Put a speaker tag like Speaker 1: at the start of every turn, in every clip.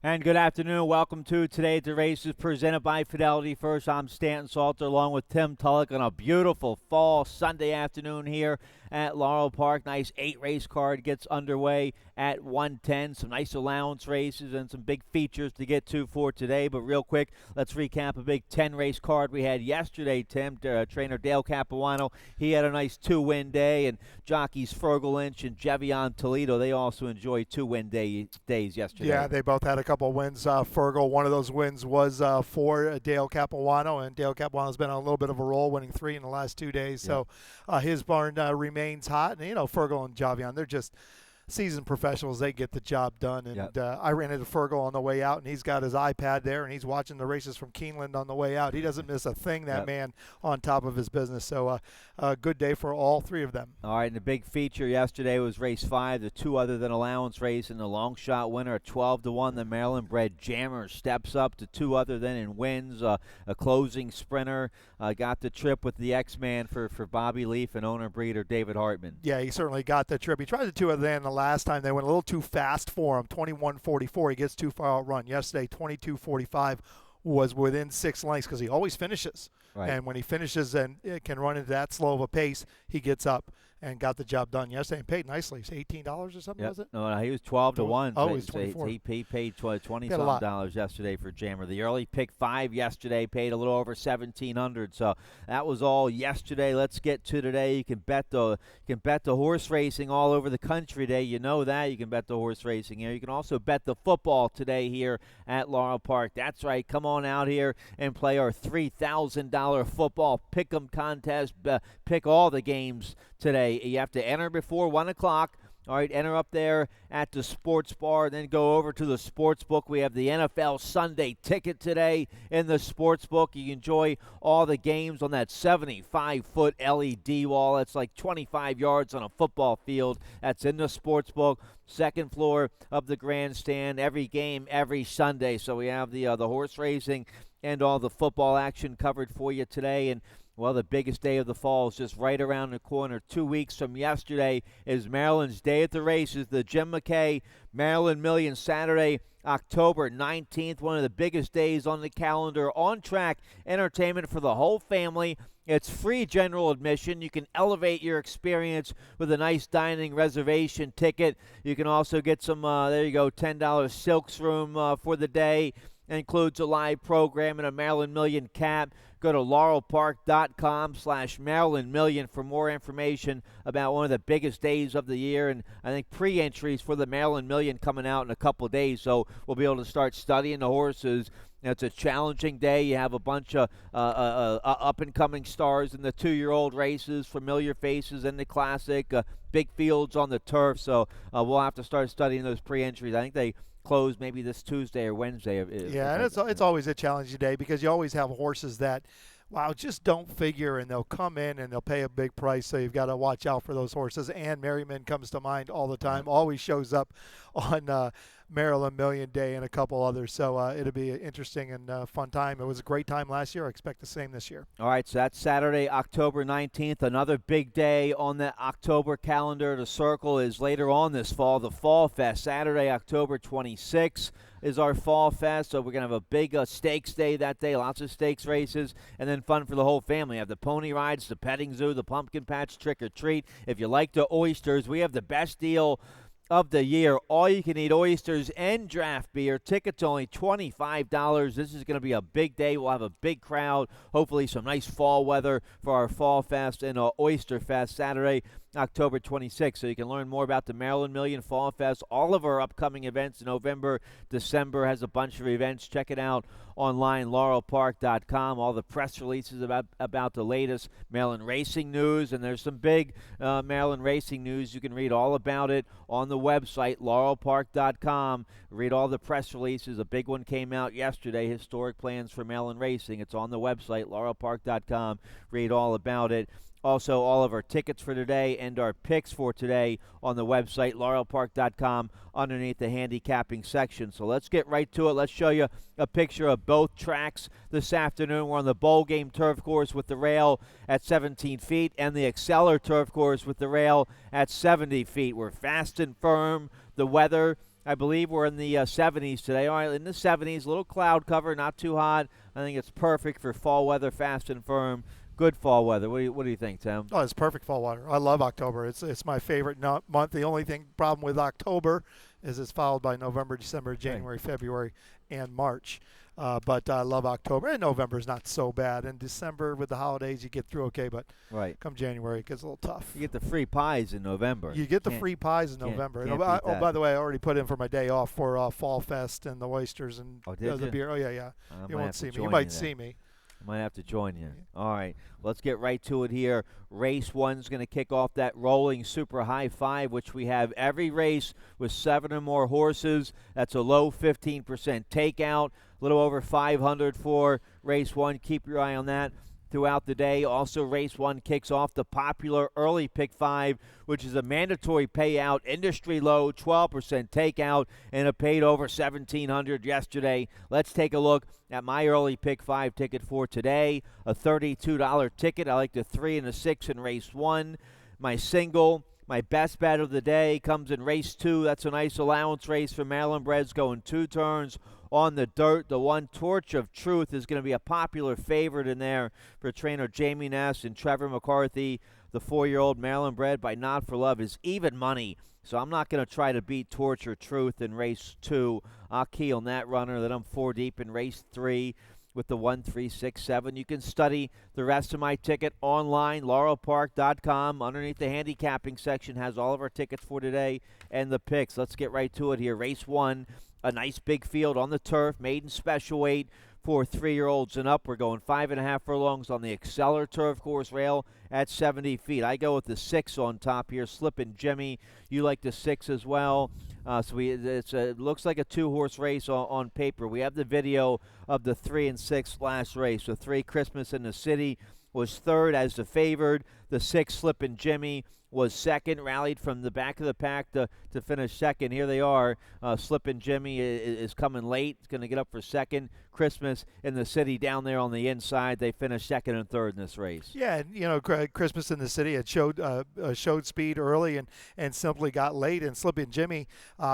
Speaker 1: And good afternoon. Welcome to Today at the Races presented by Fidelity First. I'm Stanton Salter along with Tim Tullock on a beautiful fall Sunday afternoon here at Laurel Park. Nice 8-race card gets underway at 110. Some nice allowance races and some big features to get to for today. But real quick, let's recap a big 10-race card we had yesterday, Tim. Trainer Dale Capuano, he had a nice 2-win day. And jockeys Fergal Lynch and Jevion Toledo, they also enjoyed 2-win days yesterday.
Speaker 2: Yeah, they both had a couple wins. Fergal, one of those wins was for Dale Capuano, and Dale Capuano's been on a little bit of a roll, winning 3 in the last 2 days.
Speaker 1: Yeah.
Speaker 2: So his barn remains hot. And, Fergal and Javion, they're just seasoned professionals. They get the job done. And
Speaker 1: Yep.
Speaker 2: I ran into Fergal on the way out, and he's got his iPad there, and he's watching the races from Keeneland on the way out. He doesn't miss a thing, that
Speaker 1: Yep.
Speaker 2: man, on top of his business. So a good day for all three of them.
Speaker 1: All right, and the big feature yesterday was race 5, the 2 other than allowance race, and the long shot winner, 12-1. The Maryland bred Jammer steps up to 2 other than and wins. A closing sprinter got the trip with the X-Man for Bobby Leaf and owner breeder David Hartman.
Speaker 2: Yeah, he certainly got the trip. He tried the 2 other than the last time. They went a little too fast for him, 21:44. He gets too far outrun. Yesterday, 22:45 was within 6 lengths because he always finishes.
Speaker 1: Right.
Speaker 2: And when he finishes and it can run into that slow of a pace, he gets up and got the job done yesterday and paid nicely. It's $18 or something,
Speaker 1: Yep.
Speaker 2: was it?
Speaker 1: No, he was 12-1.
Speaker 2: Oh,
Speaker 1: so
Speaker 2: he's 24.
Speaker 1: He paid
Speaker 2: Got a lot.
Speaker 1: $20 yesterday for Jammer. The early pick 5 yesterday paid a little over $1,700. So that was all yesterday. Let's get to today. You can bet the horse racing all over the country today. You know that. You can bet the horse racing here. You can also bet the football today here at Laurel Park. That's right. Come on out here and play our $3,000 football pick'em contest. Pick all the games today. You have to enter before 1 o'clock. All right, enter up there at the sports bar, then go over to the sports book. We have the NFL Sunday ticket today in the sports book. You can enjoy all the games on that 75-foot LED wall. That's like 25 yards on a football field. That's in the sports book. Second floor of the grandstand. Every game, every Sunday. So we have the horse racing and all the football action covered for you today. And well, the biggest day of the fall is just right around the corner. 2 weeks from yesterday is Maryland's Day at the Races, the Jim McKay Maryland Million, Saturday, October 19th, one of the biggest days on the calendar. On-track entertainment for the whole family. It's free general admission. You can elevate your experience with a nice dining reservation ticket. You can also get some, $10 Silks room for the day. Includes a live program and a Maryland Million cap. Go to laurelpark.com/Maryland Million for more information about one of the biggest days of the year. And I think pre-entries for the Maryland Million coming out in a couple of days. So we'll be able to start studying the horses. It's a challenging day. You have a bunch of up-and-coming stars in the 2-year-old races, familiar faces in the Classic, big fields on the turf. So we'll have to start studying those pre-entries. I think they close maybe this Tuesday or Wednesday.
Speaker 2: Yeah, and it's always a challenging day because you always have horses that, just don't figure, and they'll come in and they'll pay a big price. So you've got to watch out for those horses. And Merriman comes to mind all the time, always shows up on Maryland Million Day and a couple others. So it'll be an interesting and fun time. It was a great time last year. I expect the same this year.
Speaker 1: All right, so that's Saturday, October 19th. Another big day on the October calendar to circle is later on this fall, the Fall Fest. Saturday, October 26th is our Fall Fest. So we're going to have a big stakes day that day, lots of stakes races, and then fun for the whole family. We have the pony rides, the petting zoo, the pumpkin patch, trick or treat. If you like the oysters, we have the best deal of the year. All you can eat oysters and draft beer. Tickets only $25. This is going to be a big day. We'll have a big crowd. Hopefully some nice fall weather for our Fall Fest and Oyster Fest Saturday, October 26th. So you can learn more about the Maryland Million Fall Fest. All of our upcoming events in November, December has a bunch of events. Check it out online, laurelpark.com. All the press releases about the latest Maryland racing news. And there's some big Maryland racing news. You can read all about it on the website, laurelpark.com. Read all the press releases. A big one came out yesterday, historic plans for Maryland racing. It's on the website, laurelpark.com. Read all about it. Also, all of our tickets for today and our picks for today on the website, laurelpark.com, underneath the handicapping section. So let's get right to it. Let's show you a picture of both tracks this afternoon. We're on the bowl game turf course with the rail at 17 feet and the Exceller turf course with the rail at 70 feet. We're fast and firm. The weather I believe we're in the 70s today. All right, in the 70s, a little cloud cover, not too hot. I think it's perfect for fall weather, fast and firm. Good fall weather. What do you think, Tim?
Speaker 2: Oh, it's perfect fall water. I love October. It's my favorite month. The only problem with October is it's followed by November, December, January, February, and March. But I love October, and November is not so bad. And December with the holidays, you get through okay, but
Speaker 1: Right.
Speaker 2: come January, it gets a little tough.
Speaker 1: You get the free pies in November.
Speaker 2: You get the
Speaker 1: Can't-
Speaker 2: free pies in
Speaker 1: can't-
Speaker 2: November.
Speaker 1: can't
Speaker 2: And,
Speaker 1: beat that.
Speaker 2: by the way, I already put in for my day off for Fall Fest and the oysters and
Speaker 1: Oh, did
Speaker 2: the
Speaker 1: you?
Speaker 2: beer. Oh, yeah.
Speaker 1: I
Speaker 2: You
Speaker 1: might
Speaker 2: won't
Speaker 1: have to
Speaker 2: see me.
Speaker 1: join
Speaker 2: You might
Speaker 1: then.
Speaker 2: see me.
Speaker 1: I might have to join you. All right, let's get right to it here. Race one's going to kick off that rolling super high five, which we have every race with 7 or more horses. That's a low 15% takeout, a little over 500 for race one. Keep your eye on that throughout the day. Also, race one kicks off the popular early pick five, which is a mandatory payout, industry low, 12% takeout, and it paid over $1,700 yesterday. Let's take a look at my early pick five ticket for today. A $32 ticket. I like the 3 and the 6 in race one. My single, my best bet of the day, comes in race two. That's a nice allowance race for Maryland Breds, going 2 turns on the dirt. The one, Torch of Truth, is going to be a popular favorite in there for trainer Jamie Ness and Trevor McCarthy. The 4-year-old Maryland bred by Not for Love is even money, so I'm not going to try to beat Torch of Truth in race two. I'll key on that runner. Then I'm 4 deep in race three with the 1, 3, 6, 7. You can study the rest of my ticket online, laurelpark.com. Underneath the handicapping section has all of our tickets for today and the picks. Let's get right to it here. Race one, a nice big field on the turf, maiden special weight for 3-year-olds and up. We're going 5.5 furlongs on the Exceller turf course rail at 70 feet. I go with the 6 on top here, Slippin' Jimmy. You like the 6 as well. It looks like a 2-horse race on paper. We have the video of the 3 and 6 last race. The 3, Christmas in the City, was third as the favored. The 6, Slippin' Jimmy, was second, rallied from the back of the pack to finish second. Here they are. Slippin' Jimmy is coming late. It's going to get up for second. Christmas in the City down there on the inside. They finished second and third in this race.
Speaker 2: Yeah, and Christmas in the City had showed speed early and simply got late. And Slippin' Jimmy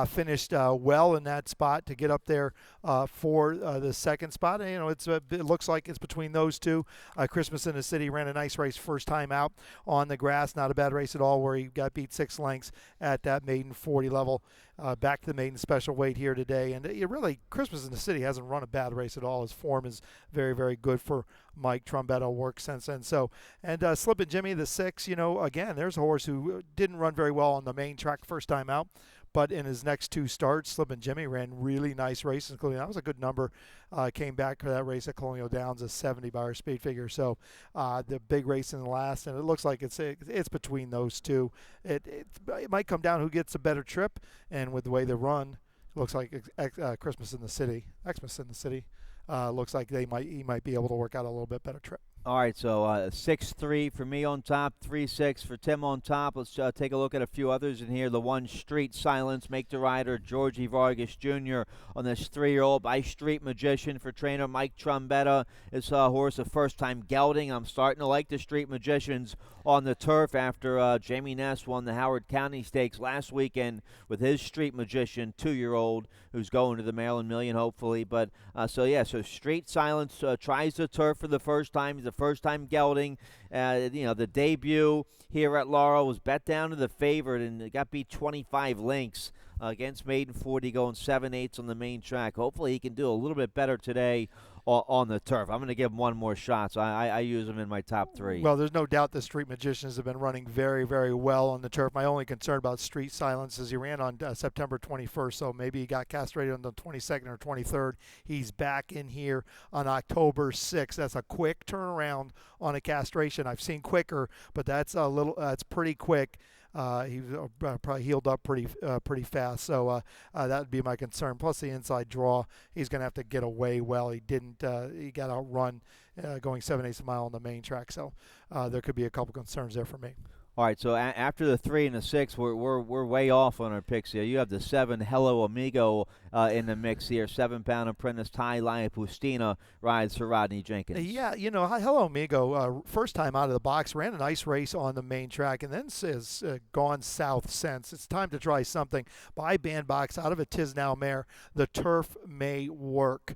Speaker 2: finished well in that spot to get up there for the second spot. And, it looks like it's between those two. Christmas in the City ran a nice race first time out on the grass. Not a bad race at all, where he got beat 6 lengths at that maiden 40 level. Back to the maiden special weight here today. And really, Christmas in the City hasn't run a bad race at all. His form is very, very good for Mike Trombetto. Work since then. Slippin' Jimmy, the 6, again, there's a horse who didn't run very well on the main track first time out. But in his next 2 starts, Slippin' Jimmy ran really nice races, including that was a good number. Came back for that race at Colonial Downs, a 70 by our speed figure. So the big race in the last, and it looks like it's between those two. It might come down who gets a better trip, and with the way they run, it looks like Xmas in the City looks like he might be able to work out a little bit better trip.
Speaker 1: All right, so 6-3 for me on top, 3-6 for Tim on top. Let's take a look at a few others in here. The 1, Street Silence, make the rider Georgie Vargas Jr. on this 3-year-old by Street Magician for trainer Mike Trombetta. It's a horse a first-time gelding. I'm starting to like the Street Magicians on the turf after Jamie Ness won the Howard County Stakes last weekend with his Street Magician 2-year-old who's going to the Maryland Million, hopefully. But so Street Silence tries the turf for the first time. He's a first-time gelding. The debut here at Laurel was bet down to the favorite and got beat 25 lengths against Maiden 40, going 7/8 on the main track. Hopefully he can do a little bit better today on the turf. I'm going to give him one more shot, so I use him in my top 3.
Speaker 2: Well, there's no doubt the Street Magicians have been running very, very well on the turf. My only concern about Street Silence is he ran on September 21st, so maybe he got castrated on the 22nd or 23rd. He's back in here on October 6th. That's a quick turnaround on a castration. I've seen quicker, but that's pretty quick. He probably healed up pretty fast, so that would be my concern. Plus the inside draw, he's going to have to get away well. He didn't. He got outrun going 7/8 a mile on the main track, so there could be a couple concerns there for me.
Speaker 1: All right, so after the 3 and the 6, we're way off on our picks here. You have the 7 Hello Amigo in the mix here. 7-pound apprentice Ty Pustina rides for Rodney Jenkins.
Speaker 2: Yeah, Hello Amigo, first time out of the box, ran a nice race on the main track, and then has gone south since. It's time to try something. By Bandbox out of a Tisnow mare. The turf may work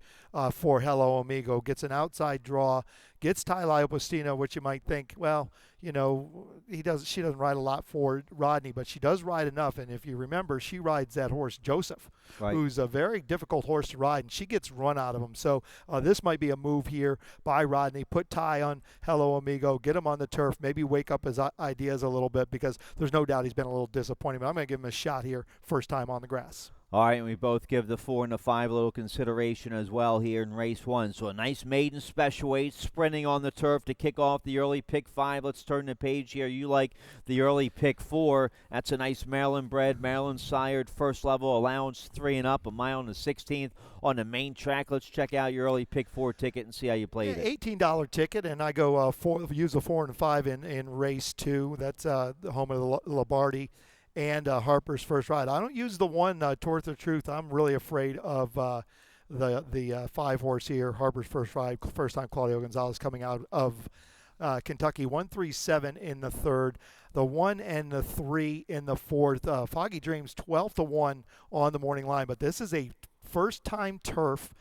Speaker 2: for Hello Amigo. Gets an outside draw, gets Ty Pustina, which you might think, well, she doesn't ride a lot for Rodney, but she does ride enough. And if you remember, she rides that horse Joseph,
Speaker 1: Right.
Speaker 2: who's a very difficult horse to ride, and she gets run out of him. So this might be a move here by Rodney. Put Ty on Hello Amigo, get him on the turf, maybe wake up his ideas a little bit, because there's no doubt he's been a little disappointed. But I'm going to give him a shot here, first time on the grass.
Speaker 1: All right, and we both give the 4 and the 5 a little consideration as well here in race 1. So a nice maiden special weight sprinting on the turf to kick off the early pick 5. Let's turn the page here. You like the early pick 4. That's a nice Maryland bred, Maryland sired, first level allowance 3 and up, a mile and the 16th on the main track. Let's check out your early pick 4 ticket and see how you played it.
Speaker 2: $18 ticket, and I go use the 4 and 5 in race 2. That's the home of the Lombardi. And Harper's First Ride. I don't use the 1 Torth of Truth. I'm really afraid of the 5 horse here, Harper's First Ride. First time Claudio Gonzalez coming out of Kentucky. 137 in the 3rd. The 1 and the 3 in the 4th. Foggy Dreams 12-1 on the morning line, but this is a first time turf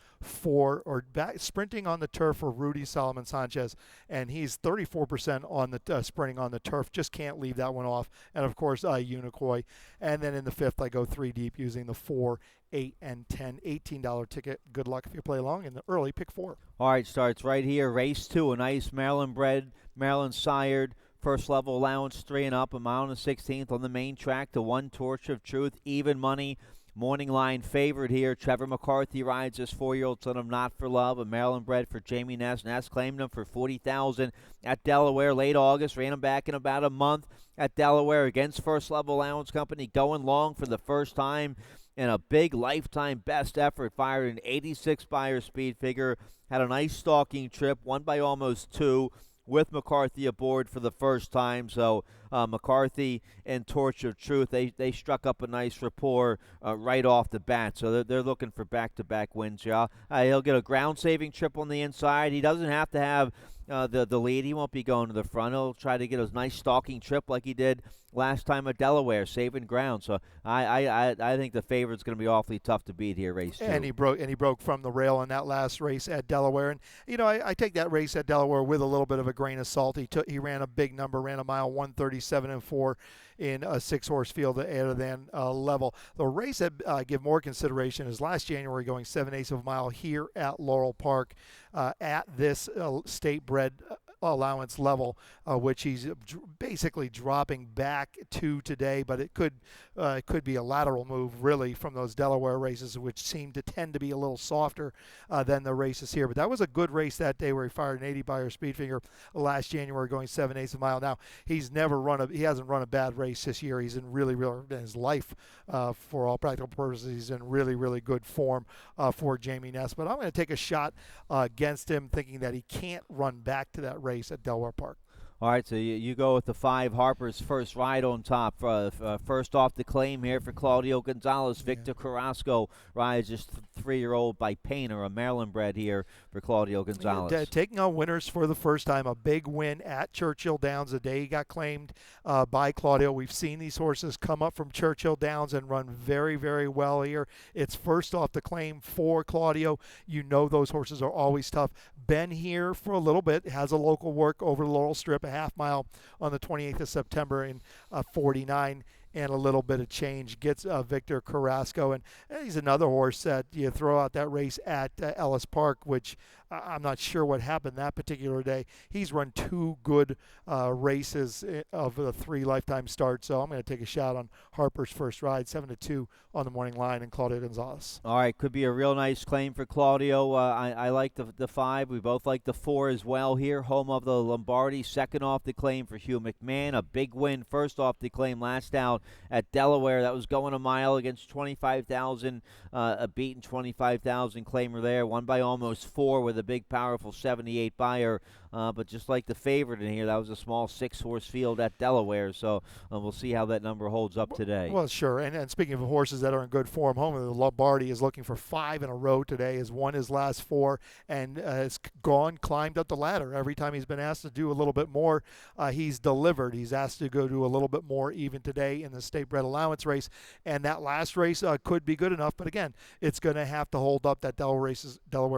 Speaker 2: sprinting on the turf for Rudy Solomon Sanchez, and he's 34% on the sprinting on the turf. Just can't leave that one off. And of course, Unicoi. And then in the 5th, I go 3 deep using the 4, 8, and 10. $18 ticket. Good luck if you play along in the early pick 4.
Speaker 1: All right, starts right here. Race 2, a nice Maryland bred, Maryland sired, first level allowance 3 and up, a mile and the 16th on the main track. The 1 Torch of Truth, even money. Morning line favorite here. Trevor McCarthy rides this 4-year-old son of Not for Love, a Maryland bred for Jamie Ness. Ness claimed him for $40,000 at Delaware late August. Ran him back in about a month at Delaware against First Level Allowance Company. Going long for the first time in a big lifetime best effort. Fired an 86 Beyer speed figure. Had a nice stalking trip. Won by almost 2. With McCarthy aboard for the first time. So McCarthy and Torch of Truth, they struck up a nice rapport right off the bat. So they're looking for back-to-back wins, y'all. He'll get a ground-saving trip on the inside. He doesn't have to have the lead. He won't be going to the front. He'll try to get a nice stalking trip like he did last time at Delaware, saving ground. So I think the favorite's going to be awfully tough to beat here, race 2.
Speaker 2: And he broke from the rail in that last race at Delaware. And I take that race at Delaware with a little bit of a grain of salt. He ran a big number, ran a mile 137 and 4 in a 6-horse field at Adadan level. The race that I give more consideration is last January, going 7/8 of a mile here at Laurel Park at this state bred allowance level, which he's basically dropping back to today, but it could be a lateral move really from those Delaware races, which seem to tend to be a little softer than the races here. But that was a good race that day where he fired an 80 Beyer speed figure last January, going 7/8 of a mile. Now he hasn't run a bad race this year. He's in really in his life, for all practical purposes, he's in really good form for Jamie Ness. But I'm going to take a shot against him, thinking that he can't run back to that race at Delaware Park.
Speaker 1: All right, so you go with the 5, Harper's First Ride on top. First off the claim here for Claudio Gonzalez. Victor Carrasco rides just 3-year-old by Painter, a Maryland bred here for Claudio Gonzalez.
Speaker 2: Taking on winners for the first time. A big win at Churchill Downs the day he got claimed by Claudio. We've seen these horses come up from Churchill Downs and run very well here. It's first off the claim for Claudio. Those horses are always tough. Been here for a little bit. Has a local work over the Laurel Strip, a half mile on the 28th of September in 49 and a little bit of change. Gets Victor Carrasco, and he's another horse that you throw out that race at Ellis Park, which I'm not sure what happened that particular day. He's run 2 good races of the 3 lifetime starts, so I'm going to take a shot on Harper's First Ride, 7-2 on the morning line, and Claudio Gonzalez.
Speaker 1: All right, could be a real nice claim for Claudio. I like the 5. We both like the 4 as well here. Home of the Lombardi, second off the claim for Hugh McMahon. A big win first off the claim last out at Delaware. That was going a mile against 25,000, a beaten 25,000 claimer there. Won by almost 4 with the big, powerful 78 buyer. But just like the favorite in here, that was a small 6-horse field at Delaware. So we'll see how that number holds up today.
Speaker 2: Well, sure. And speaking of horses that are in good form, Home of the Lombardi is looking for 5 in a row today. Has won his last 4 and has climbed up the ladder. Every time he's been asked to do a little bit more, he's delivered. He's asked to go do a little bit more even today in the State Bred Allowance race. And that last race could be good enough. But again, it's going to have to hold up. That Delaware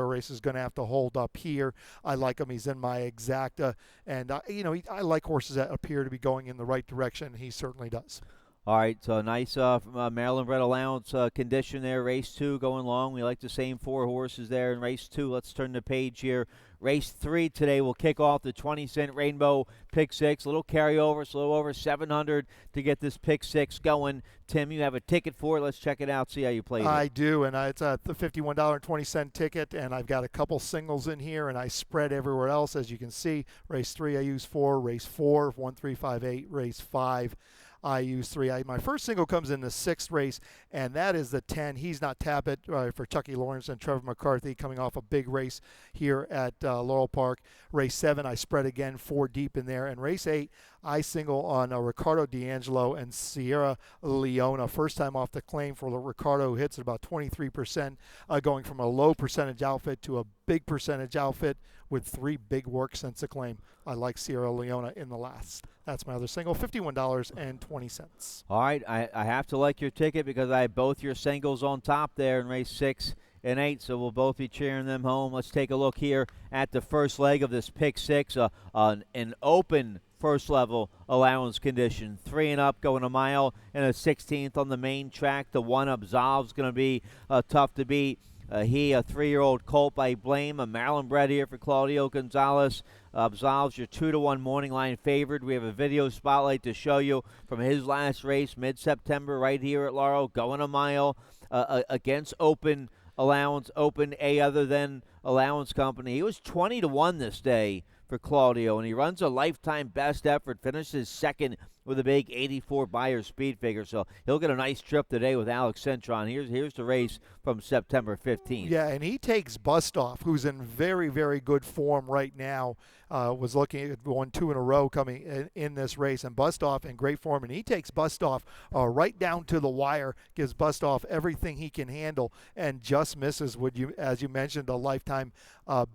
Speaker 2: race is going to have to hold up here. I like him. He's in my exacta. And, I like horses that appear to be going in the right direction. He certainly does.
Speaker 1: All right, so nice Maryland Bred Allowance condition there. Race 2 going long. We like the same 4 horses there in race 2. Let's turn the page here. Race 3 today will kick off the 20-cent Rainbow Pick 6. A little carryover, so a little over 700 to get this Pick 6 going. Tim, you have a ticket for it. Let's check it out, see how you played it.
Speaker 2: I do, and it's a $51.20 ticket, and I've got a couple singles in here, and I spread everywhere else. As you can see, race 3 I use 4, race 4, 1, 3, 5, 8, race 5. I use 3. My first single comes in the 6th race, and that is the 10. He's Not Tappet for Chucky Lawrence and Trevor McCarthy, coming off a big race here at Laurel Park. Race 7, I spread again 4 deep in there. And race 8, I single on Ricardo D'Angelo and Sierra Leona. First time off the claim for Ricardo, who hits at about 23%, going from a low percentage outfit to a big percentage outfit with 3 big works since the claim. I like Sierra Leona in the last. That's my other single, $51.20.
Speaker 1: All right, I have to like your ticket because I have both your singles on top there in race 6 and 8, so we'll both be cheering them home. Let's take a look here at the first leg of this Pick 6, an open first level allowance condition. 3 and up going a mile and a 16th on the main track. The 1 up Zolv's going to be tough to beat. He, a 3-year-old colt by Blame, a Maryland bred here for Claudio Gonzalez. Absolves your 2-1 morning line favored. We have a video spotlight to show you from his last race, mid-September, right here at Laurel, going a mile against Open Allowance, Open A other than Allowance Company. He was 20-1 this day for Claudio, and he runs a lifetime best effort, finishes second with a big 84 buyer speed figure, so he'll get a nice trip today with Alex Cintron. Here's the race from September 15th.
Speaker 2: Yeah, and he takes Bustoff, who's in very, very good form right now. Was looking at 1-2 in a row coming in this race, and Bustoff in great form, and he takes Bustoff right down to the wire, gives Bustoff everything he can handle, and just misses, as you mentioned, a lifetime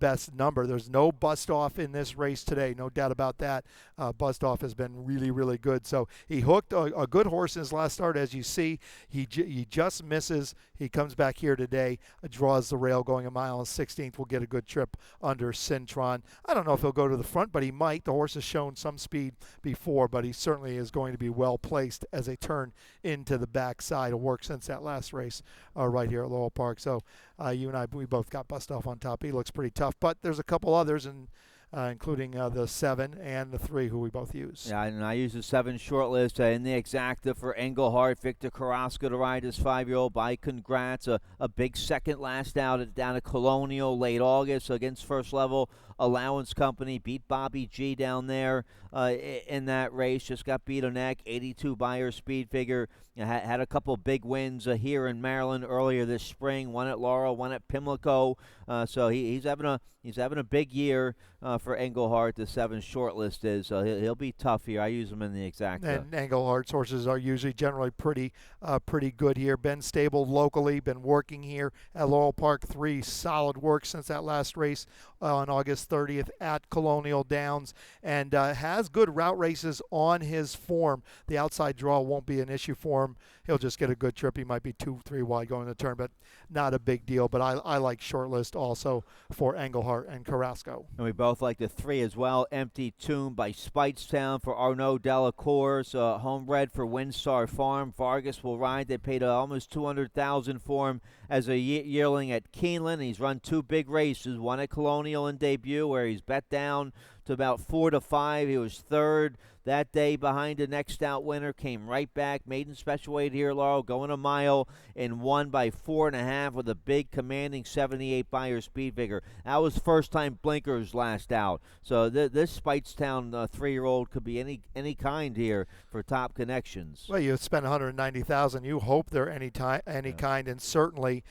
Speaker 2: best number. There's no Bustoff in this race today, no doubt about that. Bustoff has been really, really good. So he hooked a good horse in his last start, as you see. He just misses. He comes back here today, draws the rail going a mile and 16th. Will get a good trip under Cintron. I don't know if he'll go to the front, but he might. The horse has shown some speed before, but he certainly is going to be well placed as they turn into the backside. It'll work since that last race right here at Laurel Park. So you and I, we both got Bustoff on top. He looks pretty tough, but there's a couple others, and including the 7 and the 3 who we both use.
Speaker 1: Yeah, and I use the 7 short list in the exacta for Engelhardt. Victor Carrasco to ride his 5-year-old by Congrats. A big second last out down at Colonial late August against First Level Allowance Company. Beat Bobby G down there in that race. Just got beat on neck. 82 buyer speed figure. Had a couple big wins here in Maryland earlier this spring. One at Laurel, one at Pimlico. So he's having a big year for Engelhardt. The 7 short list is. So he'll be tough here. I use him in the exacta.
Speaker 2: And Engelhardt's horses are usually generally pretty good here. Been stable locally. Been working here at Laurel Park. 3 solid work since that last race on August 30th at Colonial Downs, and has good route races on his form. The outside draw won't be an issue for him. He'll just get a good trip. He might be 2-3 wide going the turn, but not a big deal. But I like short list also for Engelhardt and Carrasco.
Speaker 1: And we both like the 3 as well. Empty Tomb by Spitestown for Arnaud Delacour's, homebred for Windstar Farm. Vargas will ride. They paid almost $200,000 for him as a yearling at Keeneland. He's run 2 big races, one at Colonial in debut where he's bet down to about 4-5. He was third that day behind the next out winner, came right back, maiden special weight here, Laurel, going a mile and won by 4.5 with a big commanding 78 Buyer speed figure. That was first time blinkers last out. So this Speightstown 3-year-old could be any kind here for Top Connections.
Speaker 2: Well, you spent 190,000. You hope they're any kind, and certainly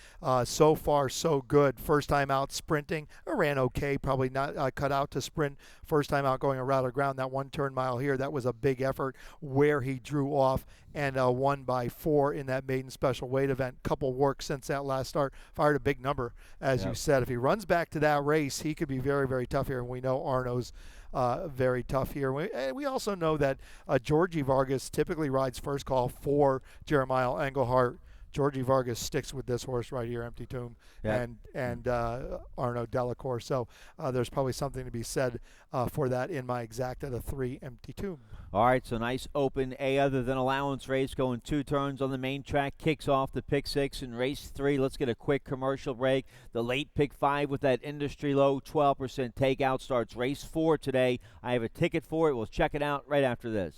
Speaker 2: so far so good. First time out sprinting, ran okay. Probably not cut out to sprint. First time out going around the ground. That 1 turn mile here, that was a big effort where he drew off and won by 4 in that maiden special weight event. Couple work since that last start. Fired a big number, as you said. If he runs back to that race, he could be very, very tough here. And we know Arno's very tough here. We also know that Georgie Vargas typically rides first call for Jeremiah Engelhart. Georgie Vargas sticks with this horse right here, Empty Tomb, and Arno Delacour. So there's probably something to be said for that in my exact at a 3 Empty Tomb.
Speaker 1: All right, so nice open A other than allowance race going 2 turns on the main track. Kicks off the pick 6 in race 3. Let's get a quick commercial break. The late pick 5 with that industry low 12% takeout starts race 4 today. I have a ticket for it. We'll check it out right after this.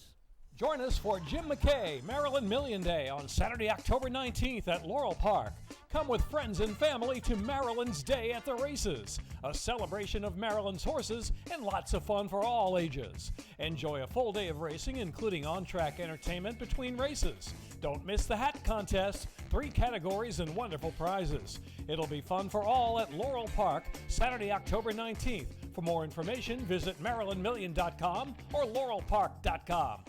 Speaker 3: Join us for Jim McKay Maryland Million Day on Saturday, October 19th at Laurel Park. Come with friends and family to Maryland's Day at the Races, a celebration of Maryland's horses and lots of fun for all ages. Enjoy a full day of racing, including on-track entertainment between races. Don't miss the hat contest, 3 categories and wonderful prizes. It'll be fun for all at Laurel Park, Saturday, October 19th. For more information, visit MarylandMillion.com or LaurelPark.com.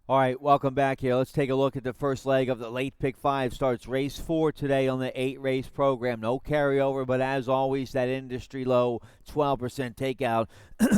Speaker 1: All right, welcome back here. Let's take a look at the first leg of the late pick 5. Starts race 4 today on the 8-race program. No carryover, but as always, that industry low 12% takeout.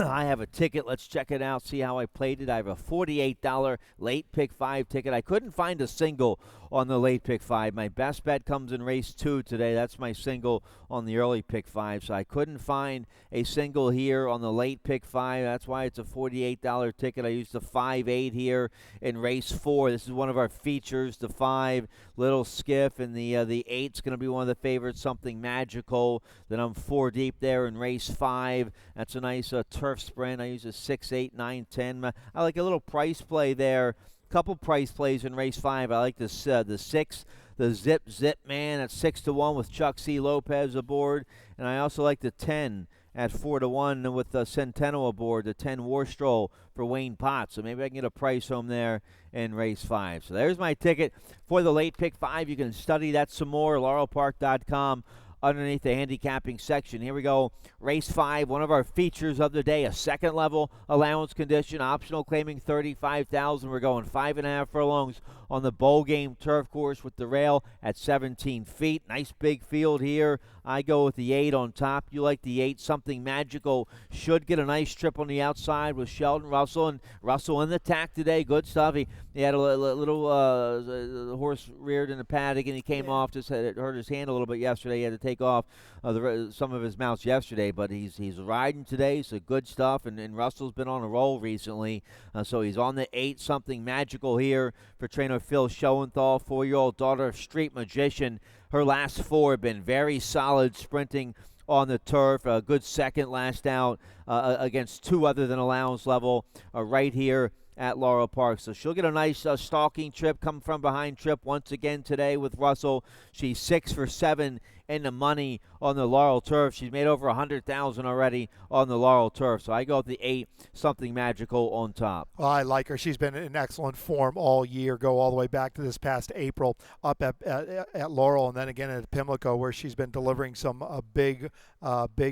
Speaker 1: I have a ticket. Let's check it out, see how I played it. I have a $48 late pick 5 ticket. I couldn't find a single on the late pick 5. My best bet comes in race 2 today. That's my single on the early pick 5. So I couldn't find a single here on the late pick 5. That's why it's a $48 ticket. I used the 5-8 here in race 4. This is one of our features, the 5 Little Skiff, and the 8's going to be one of the favorites, Something Magical. Then I'm 4 deep there in race 5. That's a nice turf sprint. I use a 6, 8, 9, 10. I like a little price play there. Couple price plays in race 5. I like this the 6, the Zip Man at 6-1 with Chuck C. Lopez aboard, and I also like the 10 at 4-1 with Centeno aboard, the 10 War Stroll for Wayne Potts. So maybe I can get a price home there in race 5. So there's my ticket for the late pick 5. You can study that some more, laurelpark.com. Underneath the handicapping section. Here we go. Race 5, one of our features of the day, a second level allowance condition, optional claiming $35,000. We're going 5.5 furlongs on the bowl game turf course with the rail at 17 feet. Nice big field here. I go with the 8 on top. You like the 8. Something Magical should get a nice trip on the outside with Sheldon Russell. And Russell in the tack today. Good stuff. He had a little the horse reared in the paddock and he came off. Just hurt his hand a little bit yesterday. He had to take off some of his mounts yesterday, but he's riding today, so good stuff. And Russell's been on a roll recently, so he's on the 8. Something Magical here for trainer Phil Schoenthal, 4-year-old daughter of Street Magician. Her last 4 have been very solid sprinting on the turf. A good second last out against 2 other than allowance level right here at Laurel Park. So she'll get a nice stalking trip, come from behind trip once again today with Russell. She's 6 for 7 in the money on the Laurel turf. She's made over $100,000 already on the Laurel turf. So I go with the 8, Something Magical on top.
Speaker 2: Well, I like her. She's been in excellent form all year. Go all the way back to this past April up at Laurel, and then again at Pimlico, where she's been delivering some big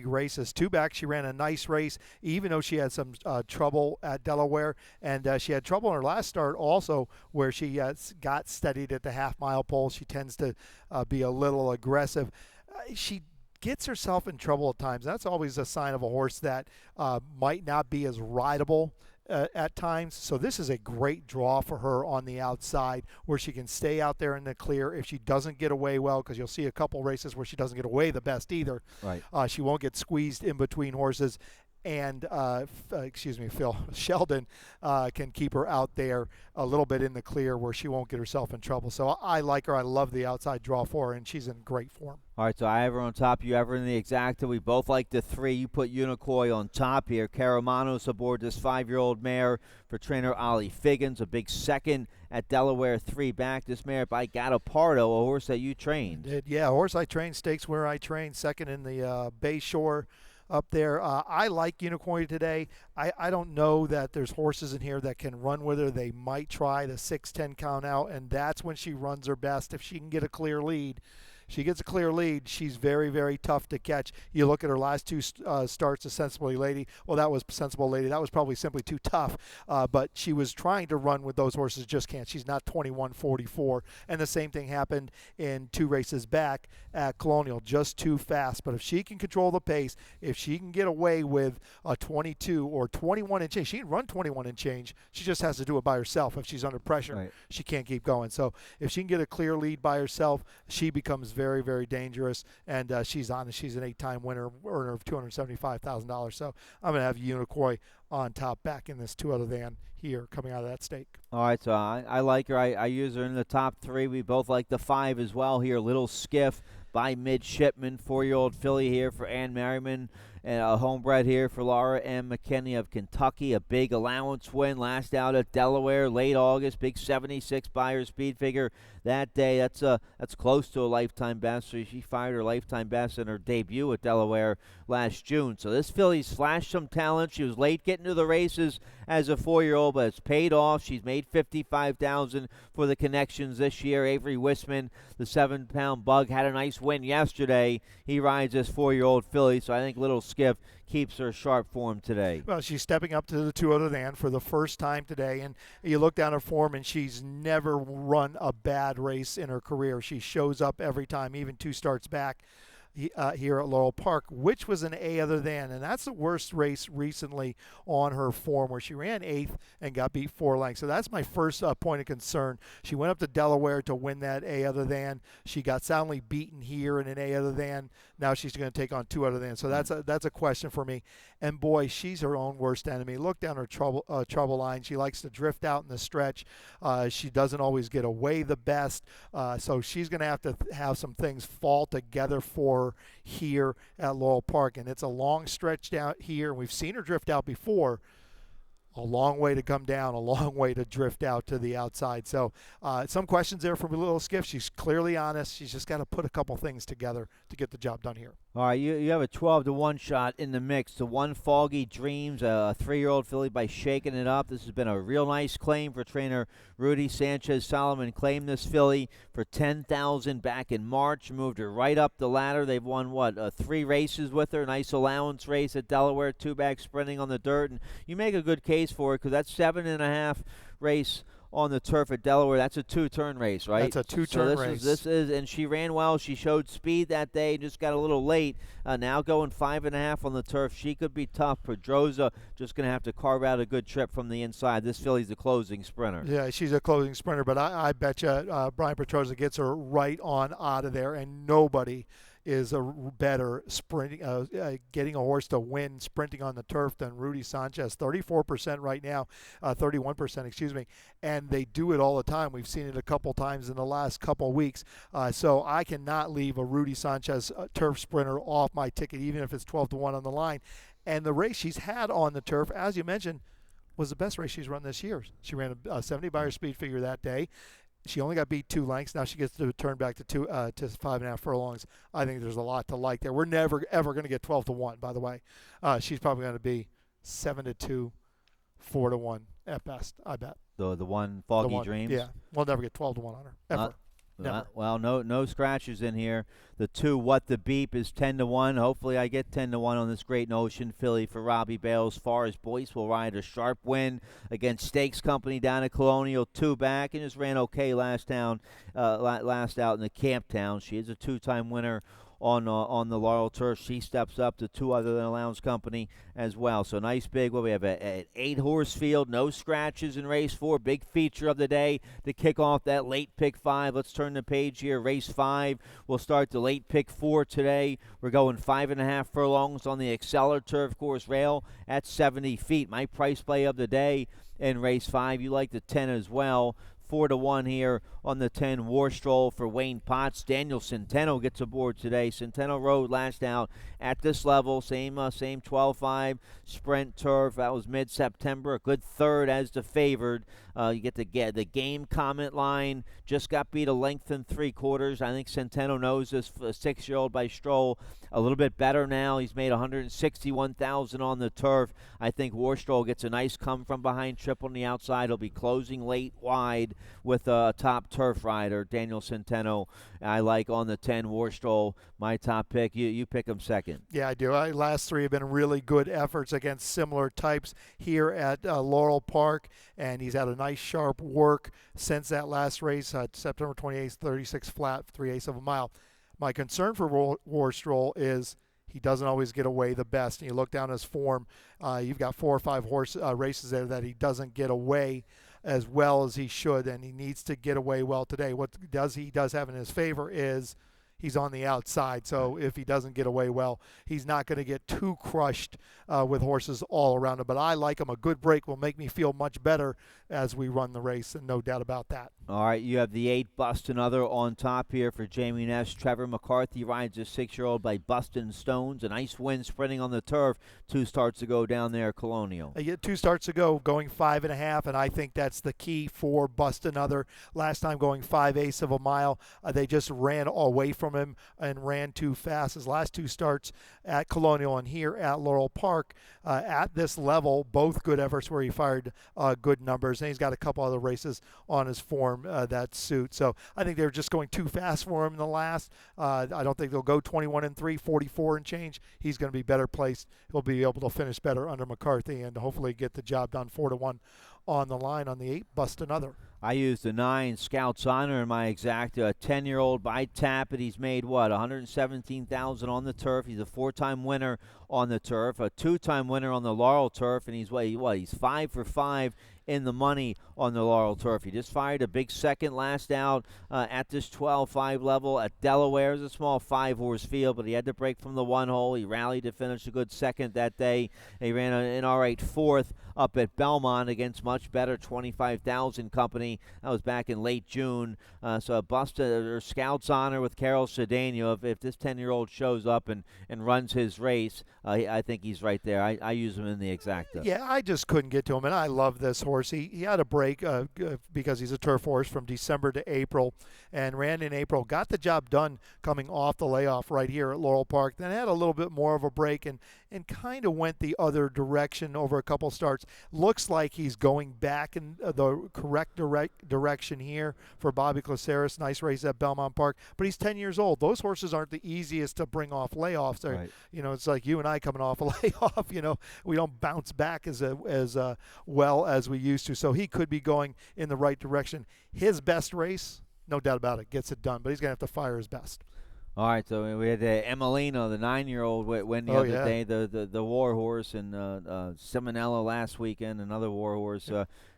Speaker 2: races. 2 back, she ran a nice race, even though she had some trouble at Delaware, and she had trouble in her last start also, where she got steadied at the half-mile pole. She tends to be a little aggressive. She gets herself in trouble at times. That's always a sign of a horse that might not be as rideable at times. So this is a great draw for her on the outside, where she can stay out there in the clear. If she doesn't get away well, because you'll see a couple races where she doesn't get away the best either,
Speaker 1: right?
Speaker 2: She won't get squeezed in between horses. and Phil Sheldon can keep her out there a little bit in the clear where she won't get herself in trouble. So I like her. I love the outside draw for her, and she's in great form.
Speaker 1: All right, so I have her on top. You have her in the exacta. We both like the 3. You put Unicoi on top here. Caramanos aboard this 5-year-old mare for trainer Ollie Figgins, a big second at Delaware 3 back. This mare by Gattopardo, a horse that you trained.
Speaker 2: Yeah, a horse I trained, stakes where I trained, second in the Bayshore up there. I like Unicoi today. I don't know that there's horses in here that can run with her. They might try the 6-10 count out, and that's when she runs her best. If she can get a clear lead, she's very, very tough to catch. You look at her last 2 starts, a Sensible Lady. Well, that was Sensible Lady. That was probably simply too tough. But she was trying to run with those horses, just can't. She's not 21-44. And the same thing happened in 2 races back at Colonial, just too fast. But if she can control the pace, if she can get away with a 22 or 21 and change, she can run 21 and change. She just has to do it by herself. If she's under pressure,
Speaker 1: right,
Speaker 2: she can't keep going. So if she can get a clear lead by herself, she becomes very, very dangerous, and she's honest. She's an 8-time winner, earner of $275,000. So I'm going to have Unicoi on top back in this 2 other than here coming out of that stake.
Speaker 1: All right, so I like her. I use her in the top 3. We both like the 5 as well here. Little Skiff by Midshipman, 4-year-old filly here for Ann Merriman, and a homebred here for Laura M. McKinney of Kentucky. A big allowance win last out at Delaware, late August, big 76 Beyer speed figure that day. That's close to a lifetime best. So she fired her lifetime best in her debut at Delaware last June. So this filly's flashed some talent. She was late getting to the races as a 4-year-old, but it's paid off. She's made $55,000 for the connections this year. Avery Wisman, the 7-pound bug, had a nice win yesterday. He rides this 4-year-old filly, so I think Little Skiff keeps her sharp form today.
Speaker 2: Well, she's stepping up to the 2 other than for the first time today, and you look down her form, and she's never run a bad race in her career. She shows up every time, even 2 starts back here at Laurel Park, which was an A other than, and that's the worst race recently on her form, where she ran 8th and got beat 4 lengths. So that's my first point of concern. She went up to Delaware to win that A other than. She got soundly beaten here in an A other than. Now she's going to take on 2 other than. So that's a question for me. And boy, she's her own worst enemy. Look down her trouble line. She likes to drift out in the stretch. She doesn't always get away the best. So she's going to have some things fall together for her here at Laurel Park. And it's a long stretch down here. And we've seen her drift out before. A long way to come down, a long way to drift out to the outside. So some questions there from Little Skiff. She's clearly honest. She's just got to put a couple things together to get the job done here.
Speaker 1: All right, you have a 12-1 shot in the mix. The 1 Foggy Dreams, a 3-year-old filly by Shaking It Up. This has been a real nice claim for trainer Rudy Sanchez Solomon. Claimed this filly for $10,000 back in March. Moved her right up the ladder. They've won, 3 races with her. Nice allowance race at Delaware, 2-back sprinting on the dirt. And you make a good case for it because that's 7.5 race on the turf at Delaware. That's a 2-turn race, right?
Speaker 2: That's a 2-turn race.
Speaker 1: This is, and she ran well. She showed speed that day, just got a little late. Now going 5.5 on the turf. She could be tough. Pedroza just going to have to carve out a good trip from the inside. This filly's a closing sprinter.
Speaker 2: Yeah, she's a closing sprinter, but I bet you Brian Pedroza gets her right on out of there, and nobody is a better sprinting, getting a horse to win sprinting on the turf than Rudy Sanchez. 34% right now, 31%, excuse me, and they do it all the time. We've seen it a couple times in the last couple weeks. So I cannot leave a Rudy Sanchez turf sprinter off my ticket, even if it's 12-1 on the line. And the race she's had on the turf, as you mentioned, was the best race she's run this year. She ran a 70 Beyer speed figure that day. She only got beat 2 lengths. Now she gets to turn back to 5.5 furlongs. I think there's a lot to like there. We're never, ever going to get 12-1, by the way. She's probably going to be 7-2, 4-1 at best, I bet.
Speaker 1: The 1 Foggy Dreams?
Speaker 2: Yeah. We'll never get 12-1 on her, ever. Never.
Speaker 1: Well, no scratches in here. The 2 What the Beep is 10-1. Hopefully I get 10-1 on this Great Notion filly for Robbie Bales. Forrest Boyce will ride a sharp win against Stakes Company down at Colonial, 2 back, and just ran okay last out in the Camp Town. She is a 2-time winner on the Laurel Turf. She steps up to 2 other than Lowndes Company as well. So nice big. Well, we have an 8-horse field, no scratches in race 4. Big feature of the day to kick off that late pick 5. Let's turn the page here. Race 5. We'll start the late pick 4 today. We're going 5.5 furlongs on the Exceller Turf Course rail at 70 feet. My price play of the day in race 5. You like the 10 as well. 4-1 here on the 10 War Stroll for Wayne Potts. Daniel Centeno gets aboard today. Centeno rode last out at this level. Same 12-5 sprint turf. That was mid-September. A good third as the favored. You get the game comment line. Just got beat a length and 3/4. I think Centeno knows this 6-year-old by Stroll a little bit better now. He's made $161,000 on the turf. I think War Stroll gets a nice come from behind trip on the outside. He'll be closing late wide with a top turf rider, Daniel Centeno. I like on the 10 War Stroll, my top pick. You pick him second.
Speaker 2: Yeah, I do. Last 3 have been really good efforts against similar types here at Laurel Park, and he's had a nice sharp work since that last race, September 28th, 36 flat, 3/8 of a mile. My concern for War Stroll is he doesn't always get away the best. And you look down his form, you've got 4 or 5 races there that he doesn't get away as well as he should, and he needs to get away well today. What he does have in his favor is he's on the outside, so if he doesn't get away well, he's not going to get too crushed with horses all around him. But I like him. A good break will make me feel much better as we run the race, and no doubt about that.
Speaker 1: All right, you have the 8 Bust Another on top here for Jamie Ness. Trevor McCarthy rides a 6-year-old by Bustin' Stones. A nice win sprinting on the turf. 2 starts to go down there, Colonial.
Speaker 2: 2 starts to go, going 5.5, and I think that's the key for Bust Another. Last time going 5/8 of a mile, they just ran away from him and ran too fast. His last 2 starts at Colonial and here at Laurel Park at this level, both good efforts where he fired good numbers, and he's got a couple other races on his form that suit. So I think they're just going too fast for him in the last. I don't think they'll go 21-3, 44 and change. He's going to be better placed. He'll be able to finish better under McCarthy and hopefully get the job done. 4-1 on the line on the 8 Bust Another.
Speaker 1: I used the 9 Scouts Honor in my exact 10-year-old by Tappet. He's made, $117,000 on the turf. He's a 4-time winner on the turf, a 2-time winner on the Laurel Turf, and he's 5 for 5 in the money on the Laurel Turf. He just fired a big second last out at this 12-5 level at Delaware. It was a small 5-horse field, but he had to break from the 1 hole. He rallied to finish a good second that day. He ran an all right 4th up at Belmont against much better 25,000 company. That was back in late June. So a Scouts Honor with Carol Cedeno. If this 10-year-old shows up and runs his race, I think he's right there. I use him in the exacta.
Speaker 2: Yeah, I just couldn't get to him, and I love this horse. He had a break because he's a turf horse from December to April, and ran in April. Got the job done coming off the layoff right here at Laurel Park. Then had a little bit more of a break and kind of went the other direction over a couple starts. Looks like he's going back in the correct direction here for Bobby Caceres. Nice race at Belmont Park, but he's 10 years old. Those horses aren't the easiest to bring off layoffs.
Speaker 1: Right.
Speaker 2: It's like you and I coming off a layoff. We don't bounce back as well as we used to. So he could be going in the right direction. His best race, no doubt about it, gets it done, but he's going to have to fire his best.
Speaker 1: All right, so we had Emelino, the 9-year-old, win the other day, the war horse, and Simonella last weekend, another war horse,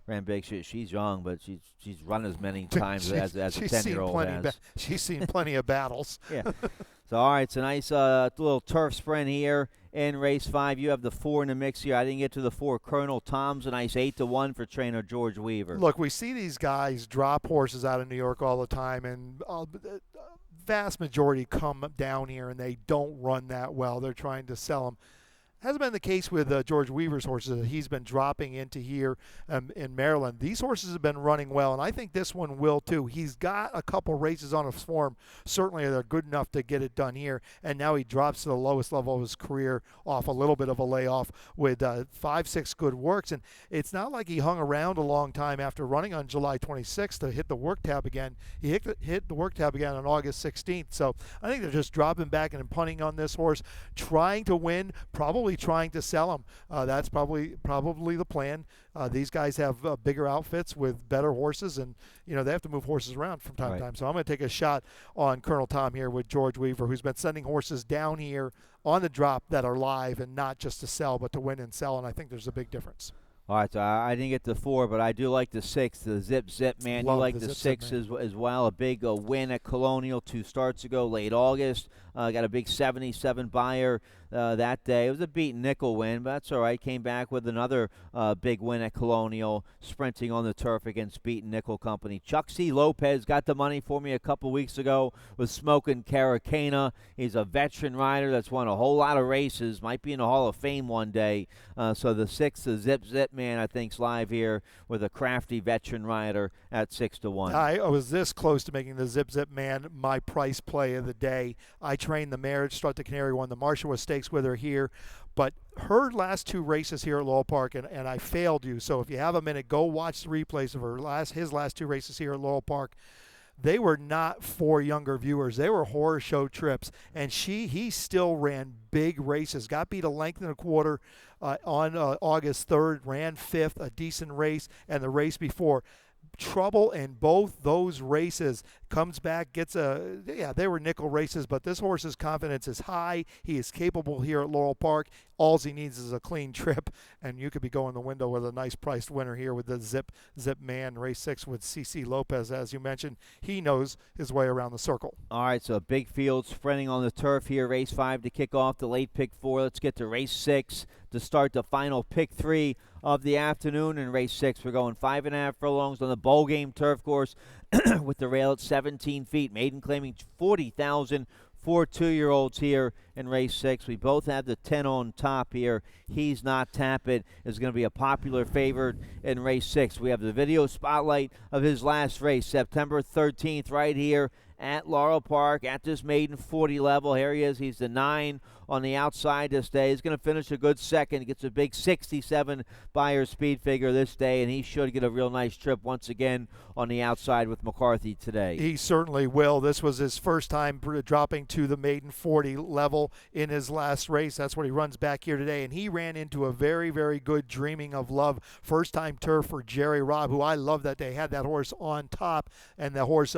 Speaker 1: ran big. She's young, but she's run as many times as a 10-year-old has.
Speaker 2: She's seen plenty of battles.
Speaker 1: Yeah. So, all right, it's a nice little turf sprint here in race 5. You have the 4 in the mix here. I didn't get to the 4. Colonel Tom's a nice 8-1 for trainer George Weaver.
Speaker 2: Look, we see these guys drop horses out of New York all the time, and vast majority come down here and they don't run that well. They're trying to sell them. Hasn't been the case with George Weaver's horses. He's been dropping into here in Maryland. These horses have been running well, and I think this one will too. He's got a couple races on his form. Certainly they're good enough to get it done here, and now he drops to the lowest level of his career off a little bit of a layoff with 5-6 good works. And it's not like he hung around a long time after running on July 26th to hit the work tab again. He hit the work tab again on August 16th. So I think they're just dropping back and punting on this horse, trying to win, probably probably trying to sell them. That's probably the plan. These guys have bigger outfits with better horses, and they have to move horses around from time to time. So I'm going to take a shot on Colonel Tom here with George Weaver, who's been sending horses down here on the drop that are live and not just to sell, but to win and sell. And I think there's a big difference.
Speaker 1: All right, so I didn't get the 4, but I do like the 6, the Zip Zip Man.
Speaker 2: Love
Speaker 1: you like
Speaker 2: the
Speaker 1: the
Speaker 2: Zip
Speaker 1: 6
Speaker 2: Zip
Speaker 1: as well. A big win at Colonial 2 starts ago, late August. Got a big 77 buyer that day. It was a beaten nickel win, but that's all right. Came back with another big win at Colonial, sprinting on the turf against beaten nickel company. Chuck C. Lopez got the money for me a couple weeks ago with Smokin' Caracana. He's a veteran rider that's won a whole lot of races. Might be in the Hall of Fame one day. So the 6, the Zip Zip Man, I think, is live here with a crafty veteran rider at 6-1.
Speaker 2: I was this close to making the Zip Zip Man my price play of the day. I trained the mare, Strut the Canary, won the Marshall Stakes with her here, but her last 2 races here at Lowell Park, and I failed you. So if you have a minute, go watch the replays of his last 2 races here at Lowell Park. They were not for younger viewers. They were horror show trips, and he still ran big races. Got beat a length and a quarter on August 3rd, ran 5th, a decent race, and the race before. Trouble in both those races. Comes back, they were nickel races, but this horse's confidence is high. He is capable here at Laurel Park. All he needs is a clean trip, and you could be going the window with a nice priced winner here with the Zip Man, race 6 with C.C. Lopez. As you mentioned, he knows his way around the circle.
Speaker 1: All right, so a big field sprinting on the turf here. Race 5 to kick off the late pick 4. Let's get to race 6 to start the final pick 3 of the afternoon. In race 6, we're going 5.5 furlongs on the bowl game turf course with the rail at 17 feet. Maiden claiming 40,000 for 2-year-olds here in race 6. We both have the 10 on top here. He's Not Tap It is going to be a popular favorite in race 6. We have the video spotlight of his last race, September 13th, right here at Laurel Park at this maiden 40 level. Here he is. He's the 9 on the outside this day. He's going to finish a good second. He gets a big 67 buyer speed figure this day, and he should get a real nice trip once again on the outside with McCarthy today.
Speaker 2: He certainly will. This was his first time dropping to the maiden 40 level in his last race. That's what he runs back here today, and he ran into a very, very good Dreaming of Love first-time turf for Jerry Robb, who I love that they had that horse on top, and the horse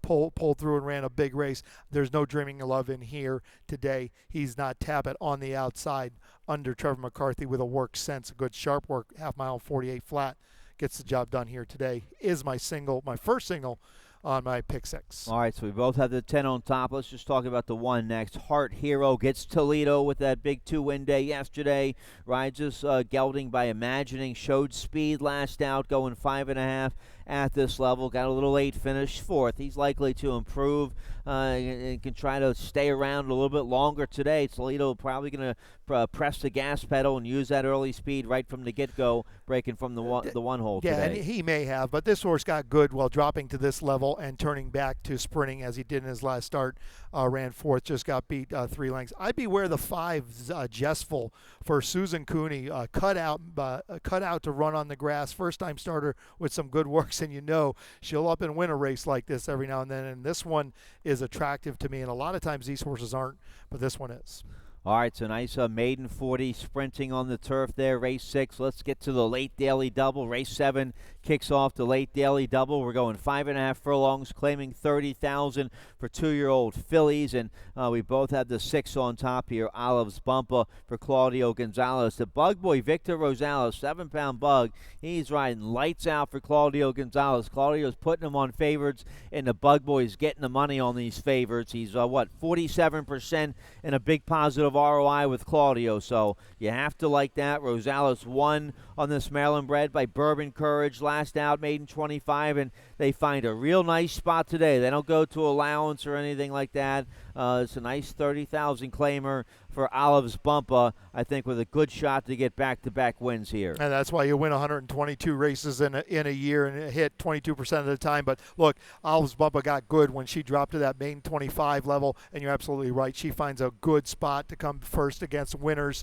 Speaker 2: pulled through and ran a big race. There's no Dreaming of Love in here today. He's Not Tap It on the outside under Trevor McCarthy with a work sense, a good sharp work, half mile 48 flat. Gets the job done here today. Is my first single on my pick 6.
Speaker 1: All right, so we both have the 10 on top. Let's just talk about the 1 next. Heart Hero gets Toledo with that big 2-win day yesterday. Rides us gelding by Imagining. Showed speed last out, going 5.5 at this level. Got a little late finish, 4th. He's likely to improve and can try to stay around a little bit longer today. Toledo probably going to press the gas pedal and use that early speed right from the get-go, breaking from the one hole
Speaker 2: today.
Speaker 1: today.
Speaker 2: And he may have, but this horse got good while dropping to this level and turning back to sprinting as he did in his last start. Ran 4th, just got beat 3 lengths. I'd beware the 5 Jestful for Susan Cooney. Cut out to run on the grass. First-time starter with some good works, and she'll up and win a race like this every now and then. And this one is attractive to me, and a lot of times these horses aren't, but this one is.
Speaker 1: All right, so nice maiden 40 sprinting on the turf there. Race 6, let's get to the late daily double. Race 7 kicks off the late daily double. We're going 5.5 furlongs, claiming 30,000 for 2-year-old fillies, and we both have the 6 on top here. Olive's Bumper for Claudio Gonzalez. The bug boy, Victor Rosales, 7-pound bug. He's riding lights out for Claudio Gonzalez. Claudio's putting him on favorites, and the bug boy's getting the money on these favorites. He's 47% and a big positive ROI with Claudio, so you have to like that. Rosales won on this Maryland bred by Bourbon Courage last out, maiden 25, and they find a real nice spot today. They don't go to allowance or anything like that. It's a nice 30,000 claimer for Olive's Bumper, I think, with a good shot to get back-to-back wins here.
Speaker 2: And that's why you win 122 races in a year and hit 22% of the time. But look, Olive's Bumper got good when she dropped to that main 25 level, and you're absolutely right. She finds a good spot to come first against winners.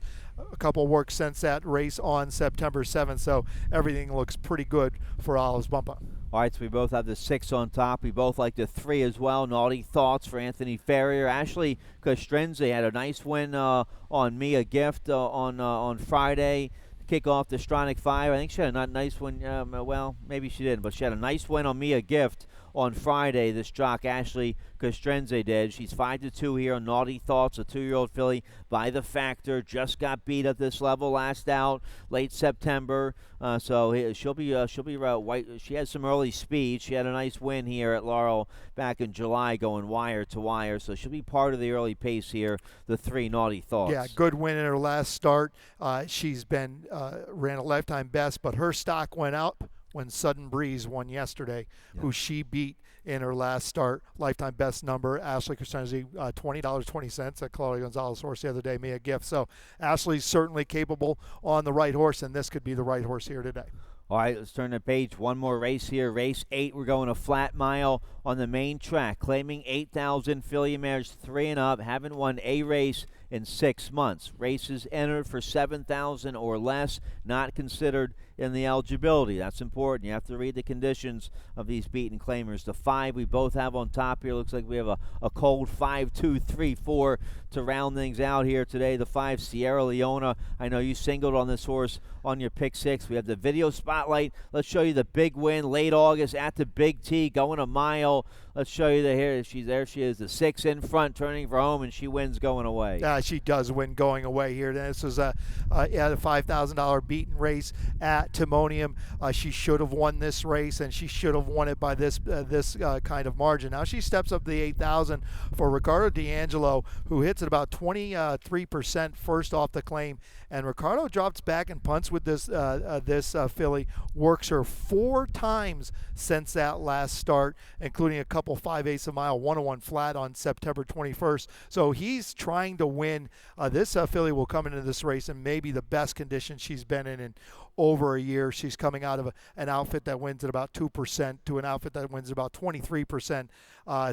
Speaker 2: A couple works since that race on September 7th, so everything looks pretty good for Olive's Bumper.
Speaker 1: All right, so we both have the 6 on top. We both like the 3 as well. Naughty Thoughts for Anthony Ferrier. Ashley Castrenze had a nice win on Mia Gift on Friday to kick off the Stronach 5. I think she had a nice win. Well, maybe she didn't, but she had a nice win on Mia Gift on Friday. This jock Ashley Castrenze did. She's 5-2 here on Naughty Thoughts, a 2-year-old filly by the Factor. Just got beat at this level last out, late September. So she'll be white. She has some early speed. She had a nice win here at Laurel back in July, going wire to wire. So she'll be part of the early pace here. The 3 Naughty Thoughts.
Speaker 2: Yeah, good win in her last start. She's been ran a lifetime best, but her stock went up when Sudden Breeze won yesterday, who she beat in her last start. Lifetime best number, Ashley Castrenze, $20.20 at Claudia Gonzalez horse the other day, Mia Gift. So Ashley's certainly capable on the right horse, and this could be the right horse here today.
Speaker 1: All right, let's turn the page. One more race here. Race 8, we're going a flat mile on the main track. Claiming 8,000 filly mares 3 and up. Haven't won a race in 6 months. Races entered for 7,000 or less. Not considered in the eligibility. That's important. You have to read the conditions of these beaten claimers. The 5 we both have on top here. Looks like we have a cold 5, 2, 3, 4 to round things out here today. The 5, Sierra Leona. I know you singled on this horse on your pick 6. We have the video spotlight. Let's show you the big win late August at the Big T, going a mile. Let's show you the here. She's there. She is the 6 in front, turning for home, and she wins going away.
Speaker 2: She does win going away here. This was a $5,000 beaten race at Timonium. She should have won this race, and she should have won it by this kind of margin. Now she steps up to the 8,000 for Ricardo D'Angelo, who hits at about 23% first off the claim. And Ricardo drops back and punts with this filly, works her 4 times since that last start, including a couple 5/8 of mile 101 flat on September 21st. So he's trying to win. This filly will come into this race in maybe the best condition she's been in over a year. She's coming out of an outfit that wins at about 2% to an outfit that wins about 23%.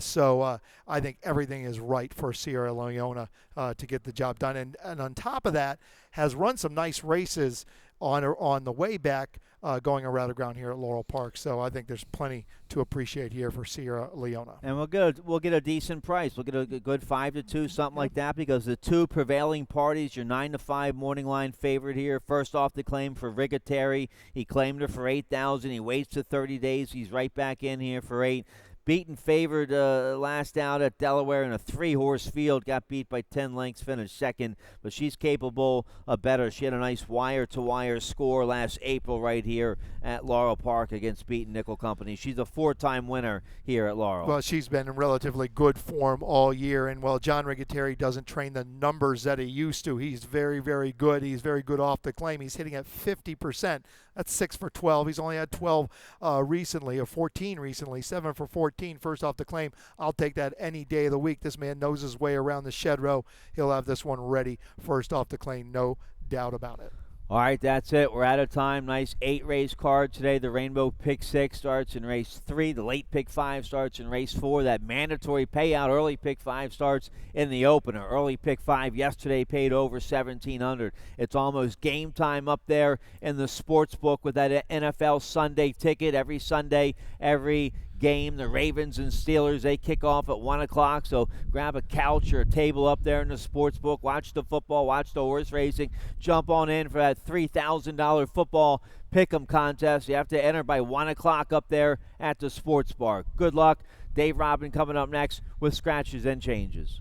Speaker 2: So I think everything is right for Sierra Leona to get the job done. And on top of that, has run some nice races on the way back going around the ground here at Laurel Park. So I think there's plenty to appreciate here for Sierra Leona.
Speaker 1: And we'll get a decent price. We'll get a good 5-2, something like that, because the 2 prevailing parties, your 9-5 morning line favorite here. First off the claim for Rigateri. He claimed her for 8,000. He waits to 30 days. He's right back in here for 8. Beaten favored last out at Delaware in a 3-horse field. Got beat by 10 lengths, finished second. But she's capable of better. She had a nice wire-to-wire score last April right here at Laurel Park against beaten Nickel Company. She's a 4-time winner here at Laurel.
Speaker 2: Well, she's been in relatively good form all year. And while John Rigateri doesn't train the numbers that he used to, he's very, very good. He's very good off the claim. He's hitting at 50%. That's 6 for 12. He's only had 12 recently, or 14 recently, 7 for 14 first off the claim. I'll take that any day of the week. This man knows his way around the shed row. He'll have this one ready first off the claim, no doubt about it.
Speaker 1: All right, that's it. We're out of time. Nice 8-race card today. The Rainbow Pick 6 starts in race 3. The late Pick 5 starts in race 4. That mandatory payout early Pick 5 starts in the opener. Early Pick 5 yesterday paid over $1,700. It's almost game time up there in the sports book with that NFL Sunday ticket. Every Sunday, every game, the Ravens and Steelers, they kick off at 1 o'clock, so grab a couch or a table up there in the sports book, watch the football, watch the horse racing, jump on in for that $3,000 football pick'em contest. You have to enter by 1 o'clock up there at the sports bar. Good luck. Dave Robin coming up next with Scratches and Changes.